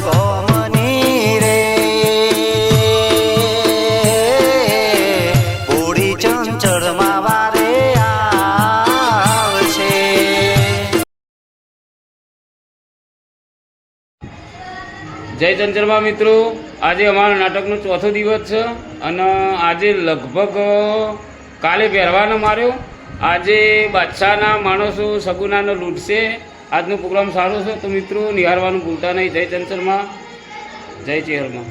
ગોમની રે પૂરી ચંચળમાં વારે આવશે. જય ચંચળમાં મિત્રો, આજે અમારા નાટકનો ચોથો દિવસ છે અને આજે લગભગ કાલે પહેરવાનો માર્યો. આજે બાદશાહના માણસો સગુનાનો લૂંટશે. આજનો પ્રોગ્રામ સારો છે તો મિત્રો નિહાળવાનું ભૂલતા નહીં. જય ચંચળમાં, જય ચેહરમાં.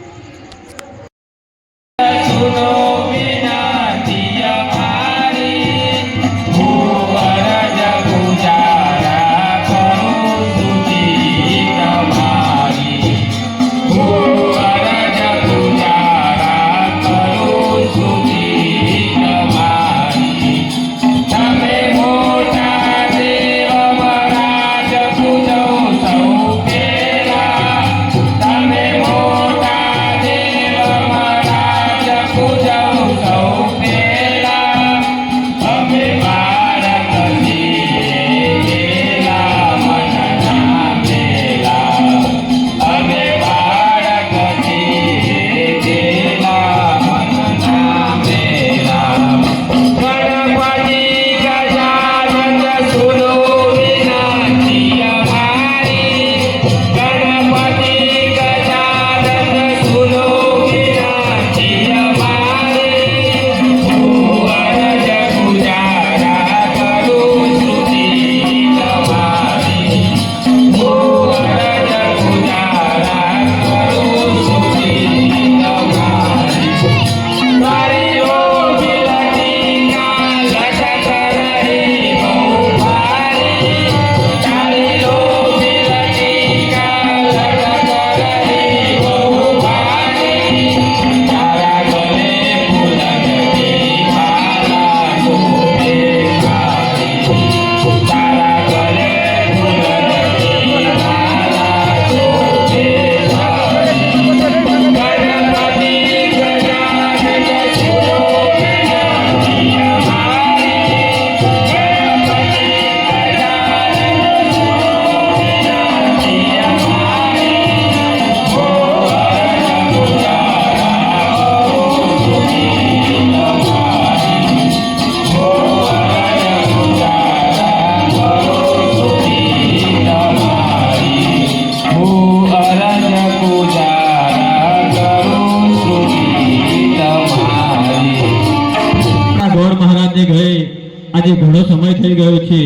આજે ઘણો સમય થઈ ગયો છે,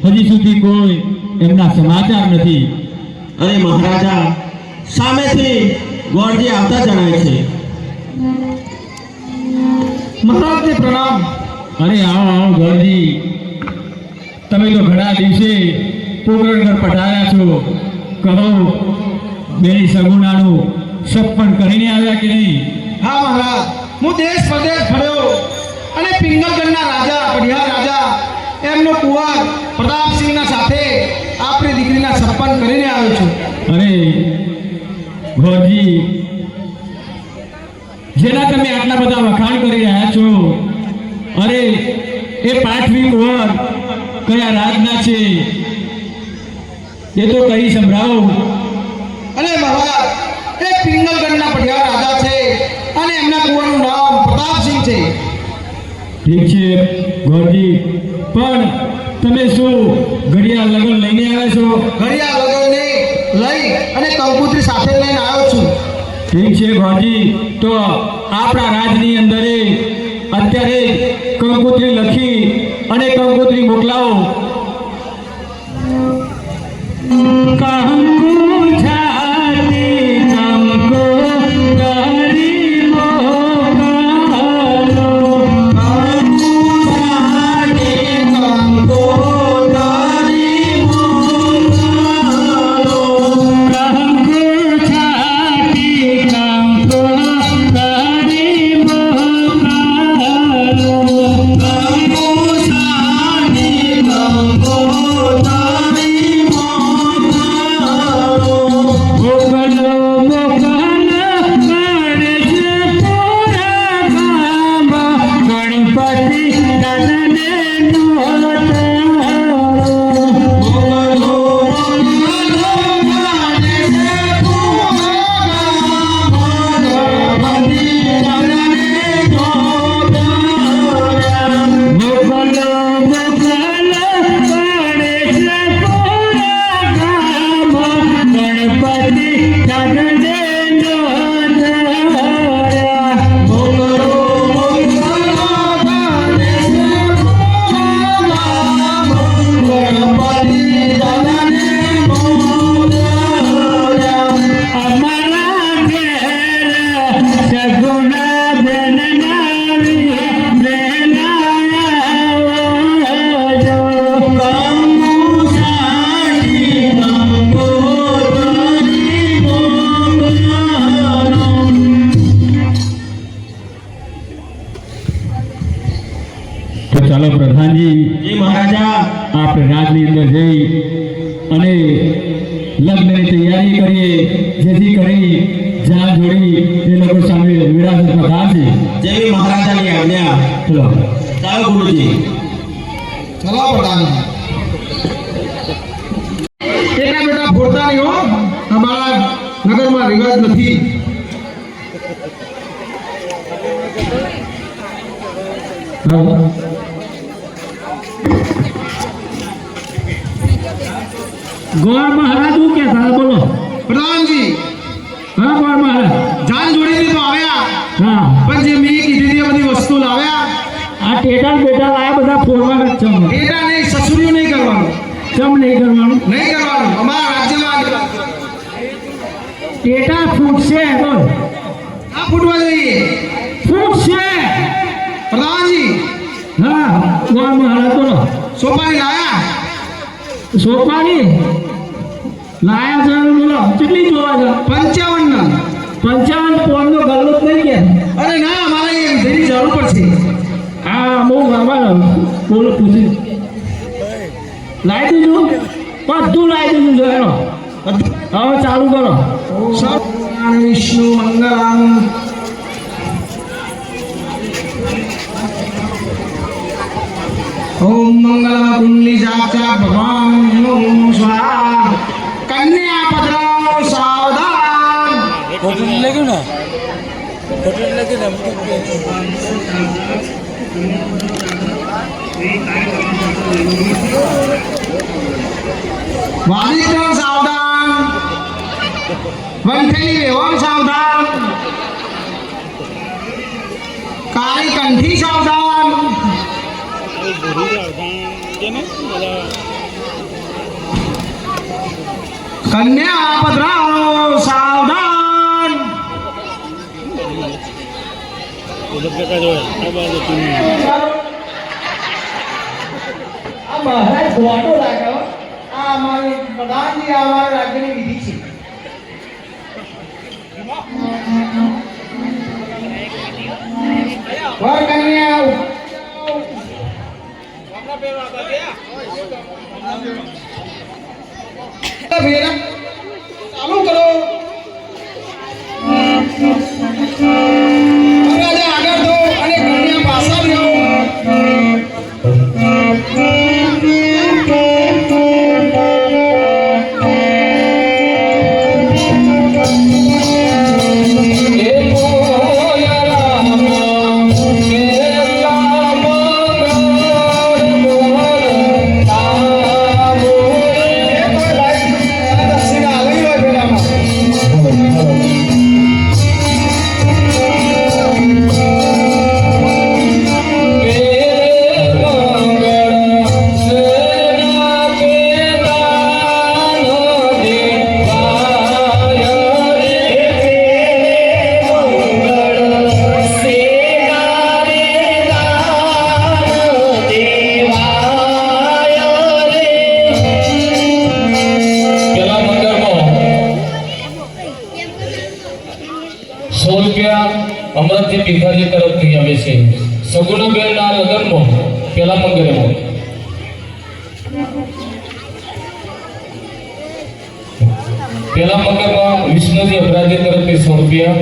હજી સુધી કોઈ એમના સમાચાર નથી. અરે મહારાજા, સામેથી ગોળજી આવતા જણાય છે. મહારાજને પ્રણામ. અરે આવો આવો ગોળજી, તમે તો ઘણા દિવસે પોકરણગઢ પધાર્યા છો. કહો, બેની સગુનાનું સપન કરીને આવ્યા કે નહીં? હા મહારાજ, હું દેશ પ્રદેશ ફર્યો અને પિંગલગઢના રાજા પઢિયાર રાજા એમનો કુંવર પ્રતાપસિંહના સાથે આપણી દીકરીના સપન કરીને આવ્યો છું. અરે ગોરજી, જેના તમે આટલા બધા વખાણ કરી રહ્યા છો, અરે એ પાઠવી કુંવર કયા રાજના છે એ તો કહી સંભળાવો. અને મહારાજ, એ પિંગલગઢના પઢિયાર રાજા છે અને એમના કુંવરનું નામ પ્રતાપસિંહ છે. ઠીક છે ગોરજી, પણ તમે શું ઘડિયાળ લગન લઈને આવ્યા છો? ઘડિયાળ લગનને લઈ અને કંકોત્રી સાથે લઈને આવ્યો છું. ઠીક છે ગોરજી, તો આપણા રાજની અંદર અત્યારે કંકોત્રી લખી અને કંકોત્રી મોકલાવો. Come રાજની અંદર જઈ અને લગ્નની તૈયારી કરીએ, જેથી કરી જાન જોડી એ લોકો સામે વિરાસતમાં ધારશે. જેવી મહારાજાની આજ્ઞા. ચલો ચાલો ગુરુજી. ચલો પ્રધાનજી. એના બેટા ફોડતા નહીં હો, અમારા નગરમાં રિવાજ નથી. ગોળ મહારાજ શું કહેતા બોલો? પ્રધાનજી, હા ગોળ મહારાજ. જાન જોડીને તો આવ્યા, હા પણ જે મેં કીધી એ બધી વસ્તુ લાવ્યા. આ ટેટા બેટા લાયા બધા ફોડવાના જ ચમ. એટા નહીં, સસુરિયું નહીં કરવાનું, ચમ નહીં કરવાનું? નહીં કરવાનું. અમારા રાજ્યમાં ટેટા ફૂટશે બોલ. આ ફૂટવા જોઈએ. ફૂટશે. પ્રધાનજી, હા ગોળ મહારાજ બોલો. સોપારી લાયા. સોપારી લાયા છે બોલો. કેટલી જોવા છે? 55 55 પોનનો ગલ્લો જ નહીં કે? અરે ના, મારે એ વિધિની જરૂર પડશે. હા હું ગાવા બોલો પૂછી લાવી દીધું, બધું લાવી દીધું છે એનો. હવે ચાલુ કરો. સર્વ વિષ્ણુ મંગલમ. ઓમ મંગલમ કુંડલી સાક્ષાત ભગવાન નમો સ્વાહા. કન્યા પધરાવો સાવધાન. વાલિકા સાવધાન. વંઠેલી વેવાણ સાવધાન. કાળી કંઠી સાવધાન. કન્યા પધરાવો સાવધાન. આ મહારાજ ગોળો લાગ્યો. આ અમારી પ્રધાનજી, આ અમારા રાજ્યની વિધિ છે. વર કન્યા ભેરા ચાલુ કરો. રાજા આગળ દો અને કન્યા પાછા લ્યો. અમરતજી ભિખારી તરફથી આવે છે. સગુણાબેનના લગ્નમાં પેલા મંગળમાં વિષ્ણુજી અપરાધી તરફથી 100 રૂપિયા.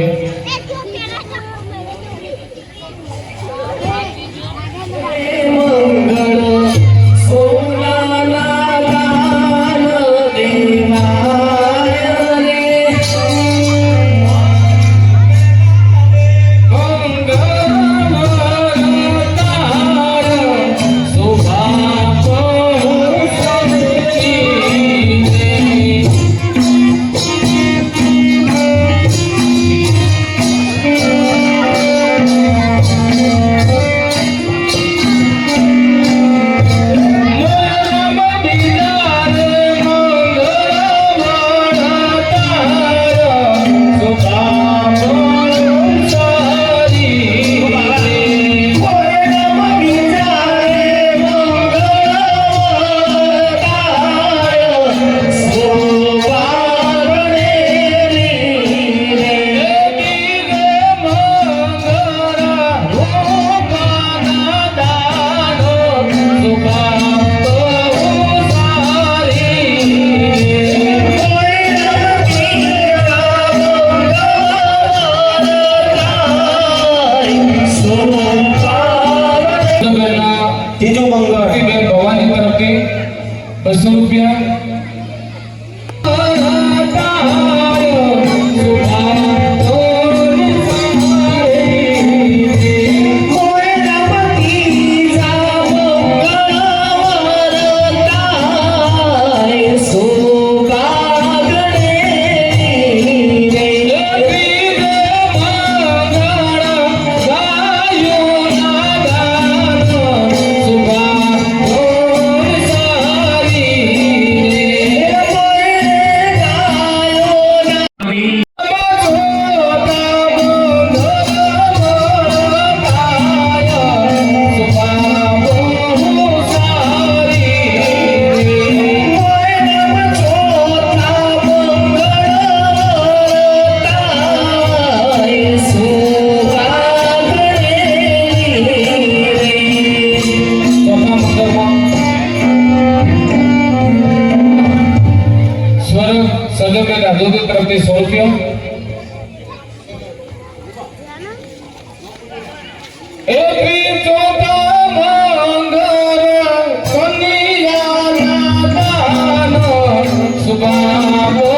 સ્વર સર્જક રાજોદિત તરફથી 100 રૂપિયા. એક ચોથા મંગળ કન્યાના દાન સુભાવો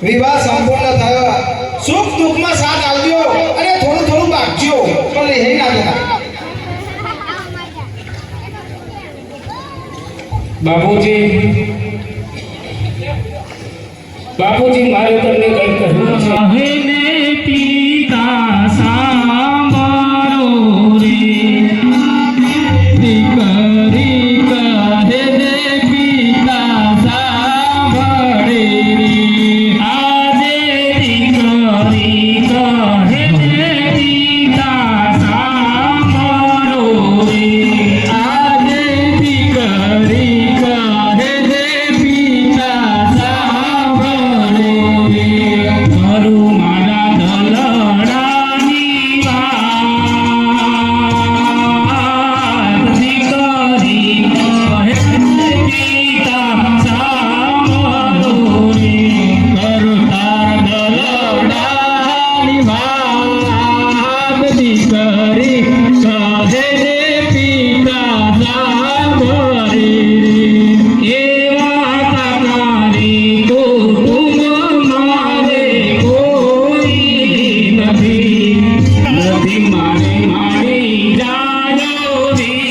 વિવાહ સંપૂર્ણ થયો. સુખ દુઃખમાં સાથ આવજો અને થોડું થોડું બાકજો પણ રહી ના જતા. બાપુજી મારે તમને કંઈક કહેવું છે. કહે પિતા સાંભળો રે, દીકરી કહે દે પિતા સાંભળે રે. આજે દીકરી કહે દે પિતા સાંભળો રે, આજે દીકરી કહે દે પિતા સાંભળો રે. કરું મારા દલડાની વાત, દીકરી કહે પિતા સાંભળો રે. કરું તાર દલડાની વાત, દીકરી કહે દે પિતા સાંભળે રે. એવા તારી કુટુંબ મારે કોઈ નથી, નથી મારે મારી જાનોરી.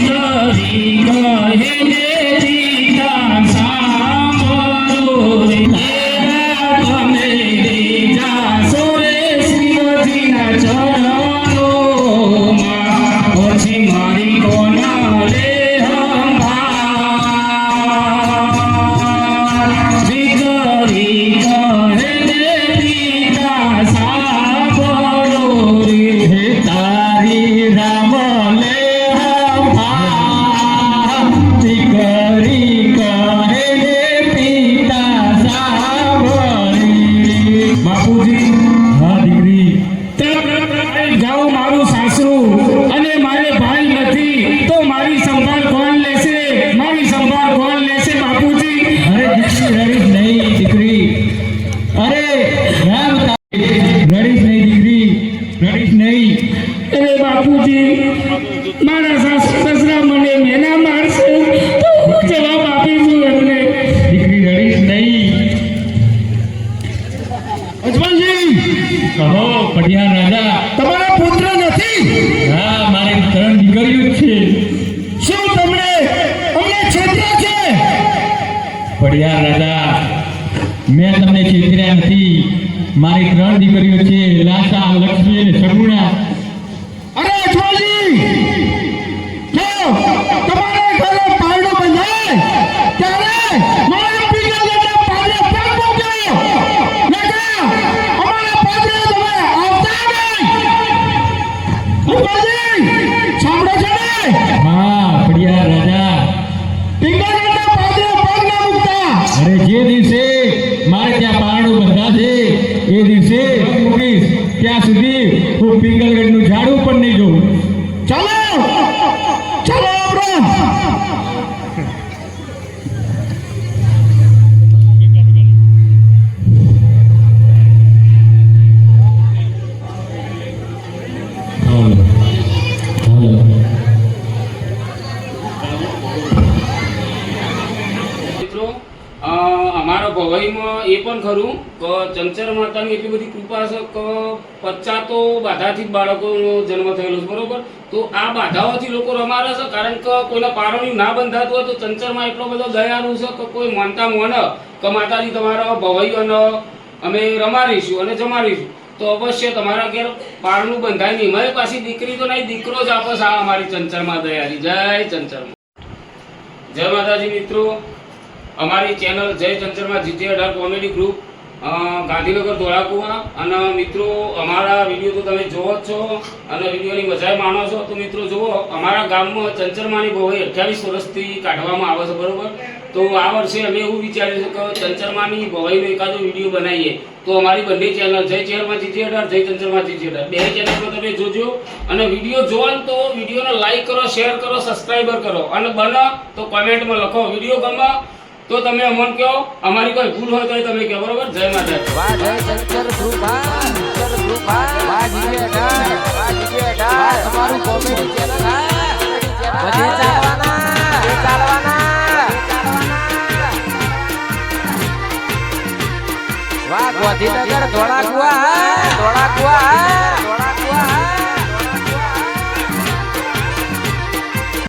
કરી કહે દે પિતા સાંભળો રે. એવા તમે જાશો રે શિવજીના ચરણોમાં, પછી મારી કોના રે સંભાળ. દીકરી કહે દે પિતા સાંભળો રે. હે તારી રામ લે સંભાળ. દીકરી કહે દે પિતા સાંભળે. બાપુજી, હા દીકરી, જાઓ મારું સાસરું અને મારે ભાઈ નથી તો મારી સંભાળ કોણ લેશે? મારી સંભાળ કોણ લેશે બાપુજી? અરે દીકરી રડીશ નહીં દીકરી, અરે રામ રડીશ નહીં દીકરી, રડીશ નહીં. અરે બાપુજી, મારા સાસુ સસરા મને મેના મારશે તો હું જવાબ આપીશું એમને? દીકરી રડીશ નહીં. અજમલજી, કહો પઢિયાર રાજા. તમારા પુત્ર નથી? હા, મારી 3 દીકરીઓ જ છે. શું તમને અમને છેતર્યા છે? પઢિયાર રાજા, મેં તમને છેતર્યા નથી. મારી 3 દીકરીઓ છે, લાસા, લક્ષ્મી અને સગુણા. અરે અજમલજી, જો તમારા ઘરે પારણો બંધાય ત્યારે મારા પિતાજીના પાદરે પગ મૂક્યો. નકર અમારા પાદરે તમે આવતા નહીં. અજમલજી, સાંભળો છો ને? હા પઢિયાર રાજા. પિંગળગઢના પાદરે પગ ના મૂકતા. અરે જે દિવસે મારે ત્યાં પારણું બંધાશે એ દિવસે મૂકીશ. ત્યાં સુધી હું પિંગલગઢનું ઝાડું પણ નહીં જોઉં. ચાલો ચાલો આપણે. હાલો હાલો. મિત્રો, અમારા ભવાઈમાં એ પણ ખરું કે ચંચર માતાની એટલી બધી કૃપા છે કે 50 તો બાધાથી જ બાળકોનો જન્મ થયેલો છે, બરોબર? તો આ બાધાઓથી લોકો રમાડે છે, કારણ કે કોઈના પારણું ના બંધાતું હોય તો ચંચરમાં એટલો બધો દયાળુ છે કે કોઈ માનતા મોને કે માતાજી તમારા ભવાઈઓને અમે રમાડીશું અને જમાડીશું. તો અવશ્ય તમારા ઘેર પારણું બંધાય નહીં. મારી પાછી દીકરી તો નહીં, દીકરો જ આપસ આ અમારી ચંચળમાં દયારી. જય ચંચળમાં. જય માતાજી મિત્રો. અમારી ચેનલ જય ચંચળમાં GJ18 comedy group Gandhinagar Dholakuva. અને મિત્રો અમારા વિડીયો તો તમે જોવો જ છો અને વિડીયોની મજા માણો છો. તો મિત્રો જુઓ, અમારા ગામમાં ચંચળમાની ભવાઈ 28 વર્ષથી કાઢવામાં આવે છે, બરોબર. તો આ વર્ષે અમે એવું વિચાર્યું છે કે ચંચળમાની ભવાઈનો એકાદો વિડીયો બનાવીએ. તો અમારી બંને ચેનલ જય ચેરમાં GJ18, જય ચંચળમાં GJ18 બે ચેનલમાં તમે જોજો. અને વિડીયો જોવો ને તો વિડીયોને લાઈક કરો, શેર કરો, સબસ્ક્રાઈબર કરો. અને બને તો કોમેન્ટમાં લખો વિડીયો ગમે તો તમે અમને કહો, અમારી કોઈ ભૂલ હોય તો તમે કહો, બરોબર. જય માતાજી. વાહ જય શંકર ધ્રુવા, શંકર ધ્રુવા, વાહ GJ18, તમારું કોમેડી ચેનલ બધે ચાલવાના. વાહ ગાંધીનગર ધોળાકુવા.